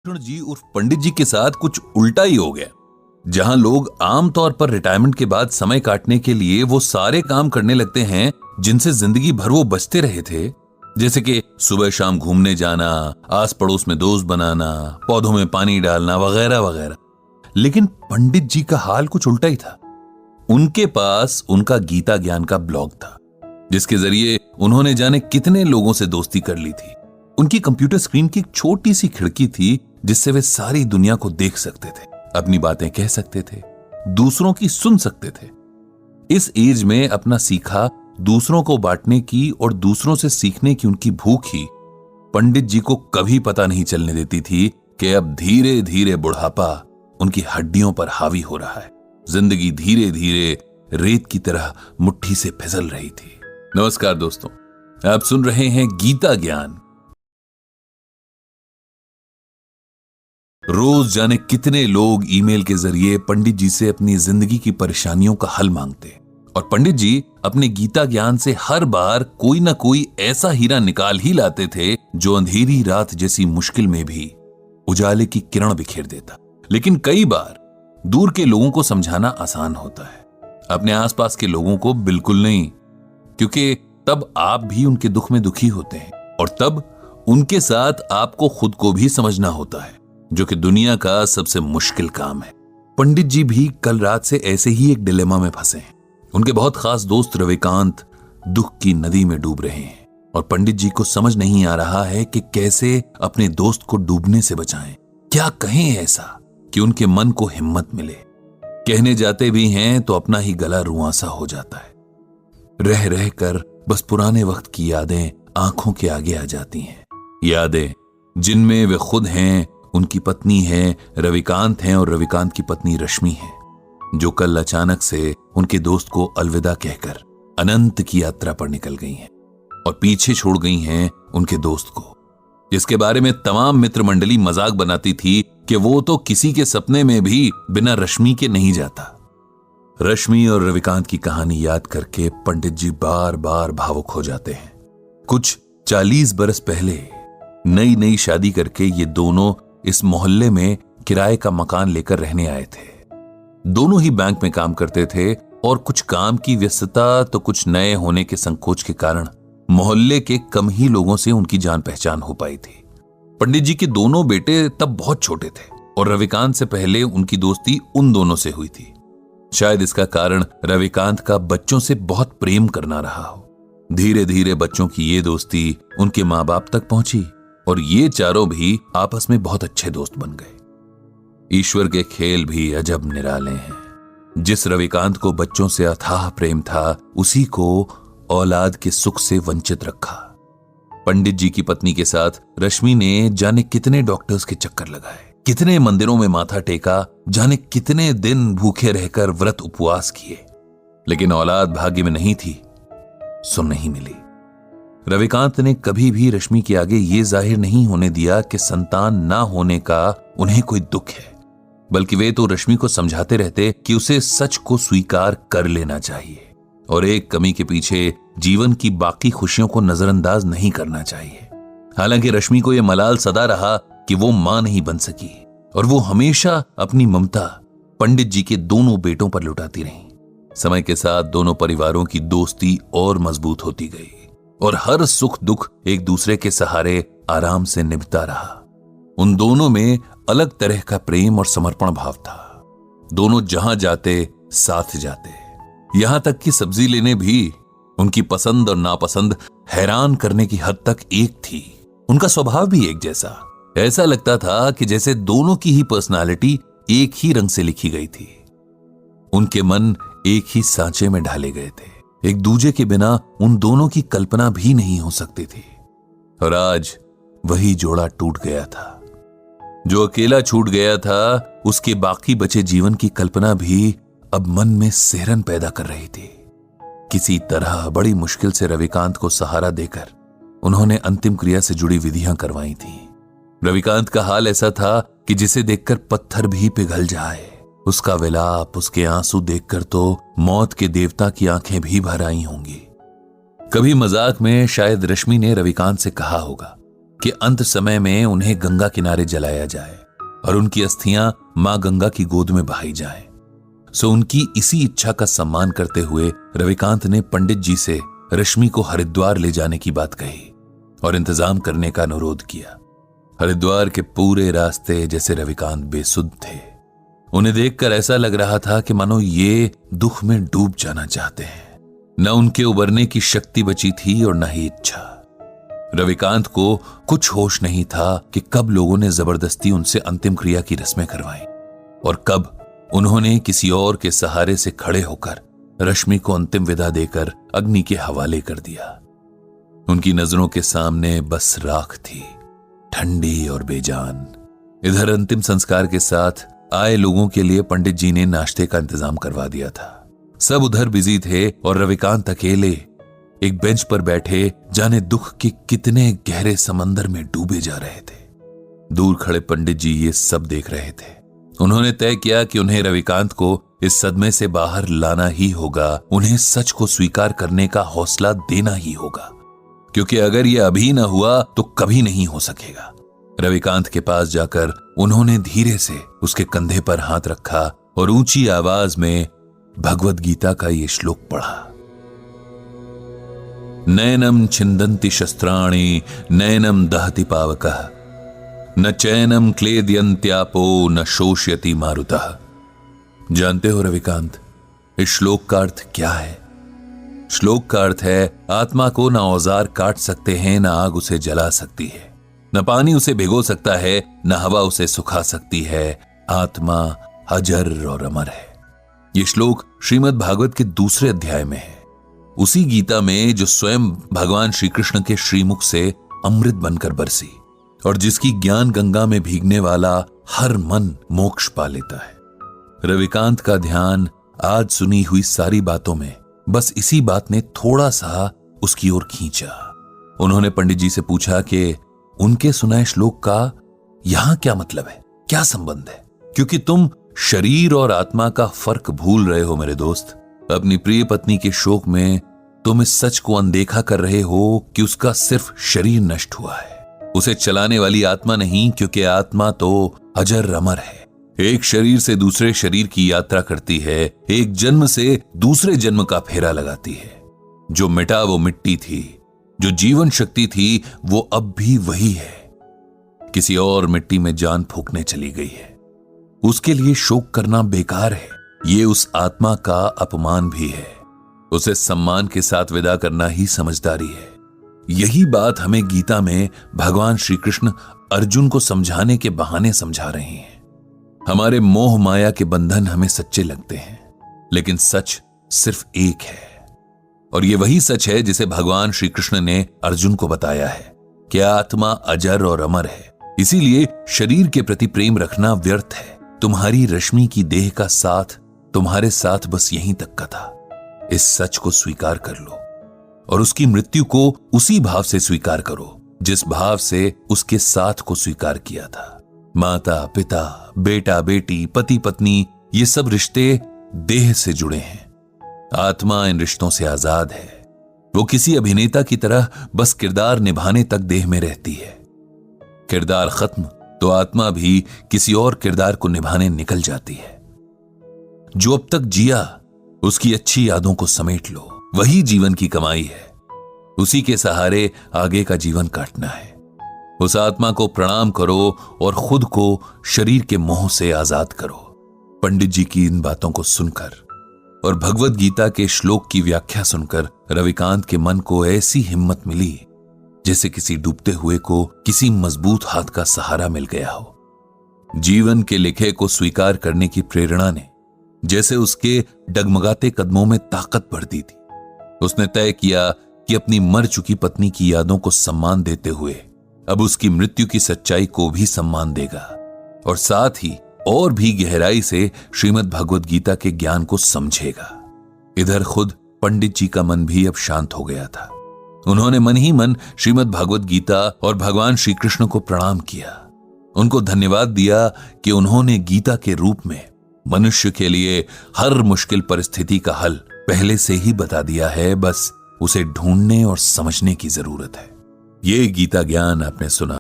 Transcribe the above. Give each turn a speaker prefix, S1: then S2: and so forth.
S1: कृष्ण जी उर्फ पंडित जी के साथ कुछ उल्टा ही हो गया। जहां लोग आमतौर पर रिटायरमेंट के बाद समय काटने के लिए वो सारे काम करने लगते हैं जिनसे जिंदगी भर वो बचते रहे थे, जैसे कि सुबह शाम घूमने जाना, आस पड़ोस में दोस्त बनाना, पौधों में पानी डालना वगैरह वगैरह। लेकिन पंडित जी का हाल कुछ उल्टा ही था। उनके पास उनका गीता ज्ञान का ब्लॉग था, जिसके जरिए उन्होंने जाने कितने लोगों से दोस्ती कर ली थी। उनकी कंप्यूटर स्क्रीन की एक छोटी सी खिड़की थी जिससे वे सारी दुनिया को देख सकते थे, अपनी बातें कह सकते थे, दूसरों की सुन सकते थे। इस एज में अपना सीखा दूसरों को बांटने की और दूसरों से सीखने की उनकी भूख ही पंडित जी को कभी पता नहीं चलने देती थी कि अब धीरे धीरे बुढ़ापा उनकी हड्डियों पर हावी हो रहा है। जिंदगी धीरे धीरे रेत की तरह मुट्ठी से फिसल रही थी। नमस्कार दोस्तों, आप सुन रहे हैं गीता ज्ञान। रोज जाने कितने लोग ईमेल के जरिए पंडित जी से अपनी जिंदगी की परेशानियों का हल मांगते, और पंडित जी अपने गीता ज्ञान से हर बार कोई ना कोई ऐसा हीरा निकाल ही लाते थे जो अंधेरी रात जैसी मुश्किल में भी उजाले की किरण बिखेर देता। लेकिन कई बार दूर के लोगों को समझाना आसान होता है, अपने आसपास के लोगों को बिल्कुल नहीं, क्योंकि तब आप भी उनके दुख में दुखी होते हैं और तब उनके साथ आपको खुद को भी समझना होता है, जो कि दुनिया का सबसे मुश्किल काम है। पंडित जी भी कल रात से ऐसे ही एक डिलेमा में फंसे हैं। उनके बहुत खास दोस्त रविकांत दुख की नदी में डूब रहे हैं और पंडित जी को समझ नहीं आ रहा है कि कैसे अपने दोस्त को डूबने से बचाएं। क्या कहें ऐसा कि उनके मन को हिम्मत मिले। कहने जाते भी हैं तो अपना ही गला रुआंसा हो जाता है। रह रह कर बस पुराने वक्त की यादें आंखों के आगे आ जाती हैं। यादें जिनमें वे खुद हैं, उनकी पत्नी है रविकांत हैं और रविकांत की पत्नी रश्मि है, जो कल अचानक से उनके दोस्त को अलविदा कहकर अनंत की यात्रा पर निकल गई हैं और पीछे छोड़ गई हैं उनके दोस्त को, जिसके बारे में तमाम मित्र मंडली मजाक बनाती थी कि वो तो किसी के सपने में भी बिना रश्मि के नहीं जाता। रश्मि और रविकांत की कहानी याद करके पंडित जी बार बार भावुक हो जाते हैं। कुछ 40 बरस पहले नई नई शादी करके ये दोनों इस मोहल्ले में किराए का मकान लेकर रहने आए थे। दोनों ही बैंक में काम करते थे और कुछ काम की व्यस्तता तो कुछ नए होने के संकोच के कारण मोहल्ले के कम ही लोगों से उनकी जान पहचान हो पाई थी। पंडित जी के दोनों बेटे तब बहुत छोटे थे और रविकांत से पहले उनकी दोस्ती उन दोनों से हुई थी। शायद इसका कारण रविकांत का बच्चों से बहुत प्रेम करना रहा हो। धीरे धीरे बच्चों की ये दोस्ती उनके माँ बाप तक पहुंची और ये चारों भी आपस में बहुत अच्छे दोस्त बन गए। ईश्वर के खेल भी अजब निराले हैं। जिस रविकांत को बच्चों से अथाह प्रेम था, उसी को औलाद के सुख से वंचित रखा। पंडित जी की पत्नी के साथ रश्मि ने जाने कितने डॉक्टर्स के चक्कर लगाए, कितने मंदिरों में माथा टेका, जाने कितने दिन भूखे रहकर व्रत उपवास किए, लेकिन औलाद भाग्य में नहीं थी सो नहीं मिली। रविकांत ने कभी भी रश्मि के आगे ये जाहिर नहीं होने दिया कि संतान ना होने का उन्हें कोई दुख है, बल्कि वे तो रश्मि को समझाते रहते कि उसे सच को स्वीकार कर लेना चाहिए और एक कमी के पीछे जीवन की बाकी खुशियों को नजरअंदाज नहीं करना चाहिए। हालांकि रश्मि को यह मलाल सदा रहा कि वो मां नहीं बन सकी और वो हमेशा अपनी ममता पंडित जी के दोनों बेटों पर लुटाती रही। समय के साथ दोनों परिवारों की दोस्ती और मजबूत होती गई और हर सुख दुख एक दूसरे के सहारे आराम से निभता रहा। उन दोनों में अलग तरह का प्रेम और समर्पण भाव था। दोनों जहां जाते साथ जाते, यहां तक कि सब्जी लेने भी उनकी पसंद और नापसंद हैरान करने की हद तक एक थी। उनका स्वभाव भी एक जैसा। ऐसा लगता था कि जैसे दोनों की ही पर्सनालिटी एक ही रंग से लिखी गई थी। उनके मन एक ही सांचे में ढाले गए थे। एक दूजे के बिना उन दोनों की कल्पना भी नहीं हो सकती थी। और आज वही जोड़ा टूट गया था। जो अकेला छूट गया था, उसके बाकी बचे जीवन की कल्पना भी अब मन में सिहरन पैदा कर रही थी। किसी तरह बड़ी मुश्किल से रविकांत को सहारा देकर उन्होंने अंतिम क्रिया से जुड़ी विधियां करवाई थी। रविकांत का हाल ऐसा था कि जिसे देखकर पत्थर भी पिघल जाए। उसका विलाप, उसके आंसू देखकर तो मौत के देवता की आंखें भी भर आई होंगी। कभी मजाक में शायद रश्मि ने रविकांत से कहा होगा, कि अंत समय में उन्हें गंगा किनारे जलाया जाए और उनकी अस्थियां मां गंगा की गोद में बहाई जाएं। सो उनकी इसी इच्छा का सम्मान करते हुए रविकांत ने पंडित जी से रश्मि को हरिद्वार ले जाने की बात कही और इंतजाम करने का अनुरोध किया। हरिद्वार के पूरे रास्ते जैसे रविकांत बेसुध थे। उन्हें देखकर ऐसा लग रहा था कि मानो ये दुख में डूब जाना चाहते हैं। न उनके उबरने की शक्ति बची थी और न ही इच्छा। रविकांत को कुछ होश नहीं था कि कब लोगों ने जबरदस्ती उनसे अंतिम क्रिया की रस्में करवाई और कब उन्होंने किसी और के सहारे से खड़े होकर रश्मि को अंतिम विदा देकर अग्नि के हवाले कर दिया। उनकी नजरों के सामने बस राख थी, ठंडी और बेजान। इधर अंतिम संस्कार के साथ आए लोगों के लिए पंडित जी ने नाश्ते का इंतजाम करवा दिया था। सब उधर बिजी थे और रविकांत अकेले एक बेंच पर बैठे जाने दुख के कितने गहरे समंदर में डूबे जा रहे थे। दूर खड़े पंडित जी ये सब देख रहे थे। उन्होंने तय किया कि उन्हें रविकांत को इस सदमे से बाहर लाना ही होगा, उन्हें सच को स्वीकार करने का हौसला देना ही होगा, क्योंकि अगर यह अभी न हुआ तो कभी नहीं हो सकेगा। रविकांत के पास जाकर उन्होंने धीरे से उसके कंधे पर हाथ रखा और ऊंची आवाज में भगवद गीता का ये श्लोक पढ़ा। नैनम छिंदन्ति शस्त्राणि नैनम दहति पावकः न चैनम क्लेदयन्त्यापो न शोष्यति मारुतः। जानते हो रविकांत, इस श्लोक का अर्थ क्या है? श्लोक का अर्थ है आत्मा को न औजार काट सकते हैं, न आग उसे जला सकती है, न पानी उसे भिगो सकता है, न हवा उसे सुखा सकती है। आत्मा अजर और अमर है। यह श्लोक श्रीमद् भागवत के दूसरे अध्याय में है, उसी गीता में जो स्वयं भगवान श्री कृष्ण के श्रीमुख से अमृत बनकर बरसी और जिसकी ज्ञान गंगा में भीगने वाला हर मन मोक्ष पा लेता है। रविकांत का ध्यान आज सुनी हुई सारी बातों में बस इसी बात ने थोड़ा सा उसकी ओर खींचा। उन्होंने पंडित जी से पूछा कि उनके सुनाए श्लोक का यहां क्या मतलब है, क्या संबंध है? क्योंकि तुम शरीर और आत्मा का फर्क भूल रहे हो मेरे दोस्त। अपनी प्रिय पत्नी के शोक में तुम इस सच को अनदेखा कर रहे हो कि उसका सिर्फ शरीर नष्ट हुआ है, उसे चलाने वाली आत्मा नहीं, क्योंकि आत्मा तो अजर अमर है। एक शरीर से दूसरे शरीर की यात्रा करती है, एक जन्म से दूसरे जन्म का फेरा लगाती है। जो मिटा वो मिट्टी थी, जो जीवन शक्ति थी वो अब भी वही है, किसी और मिट्टी में जान फूंकने चली गई है। उसके लिए शोक करना बेकार है, ये उस आत्मा का अपमान भी है। उसे सम्मान के साथ विदा करना ही समझदारी है। यही बात हमें गीता में भगवान श्री कृष्ण अर्जुन को समझाने के बहाने समझा रहे हैं। हमारे मोह माया के बंधन हमें सच्चे लगते हैं, लेकिन सच सिर्फ एक है और ये वही सच है जिसे भगवान श्री कृष्ण ने अर्जुन को बताया है कि आत्मा अजर और अमर है। इसीलिए शरीर के प्रति प्रेम रखना व्यर्थ है। तुम्हारी रश्मि की देह का साथ तुम्हारे साथ बस यहीं तक का था। इस सच को स्वीकार कर लो और उसकी मृत्यु को उसी भाव से स्वीकार करो जिस भाव से उसके साथ को स्वीकार किया था। माता पिता, बेटा बेटी, पति पत्नी, ये सब रिश्ते देह से जुड़े हैं। आत्मा इन रिश्तों से आजाद है। वो किसी अभिनेता की तरह बस किरदार निभाने तक देह में रहती है। किरदार खत्म तो आत्मा भी किसी और किरदार को निभाने निकल जाती है। जो अब तक जिया उसकी अच्छी यादों को समेट लो, वही जीवन की कमाई है। उसी के सहारे आगे का जीवन काटना है। उस आत्मा को प्रणाम करो और खुद को शरीर के मोह से आजाद करो। पंडित जी की इन बातों को सुनकर और भगवद गीता के श्लोक की व्याख्या सुनकर रविकांत के मन को ऐसी हिम्मत मिली जैसे किसी डूबते हुए को किसी मजबूत हाथ का सहारा मिल गया हो। जीवन के लिखे को स्वीकार करने की प्रेरणा ने जैसे उसके डगमगाते कदमों में ताकत भर दी थी। उसने तय किया कि अपनी मर चुकी पत्नी की यादों को सम्मान देते हुए अब उसकी मृत्यु की सच्चाई को भी सम्मान देगा और साथ ही और भी गहराई से श्रीमद् भगवद गीता के ज्ञान को समझेगा। इधर खुद पंडित जी का मन भी अब शांत हो गया था। उन्होंने मन ही मन श्रीमद् भगवद गीता और भगवान श्री कृष्ण को प्रणाम किया। उनको धन्यवाद दिया कि उन्होंने गीता के रूप में मनुष्य के लिए हर मुश्किल परिस्थिति का हल पहले से ही बता दिया है, बस उसे ढूंढने और समझने की जरूरत है। ये गीता ज्ञान आपने सुना।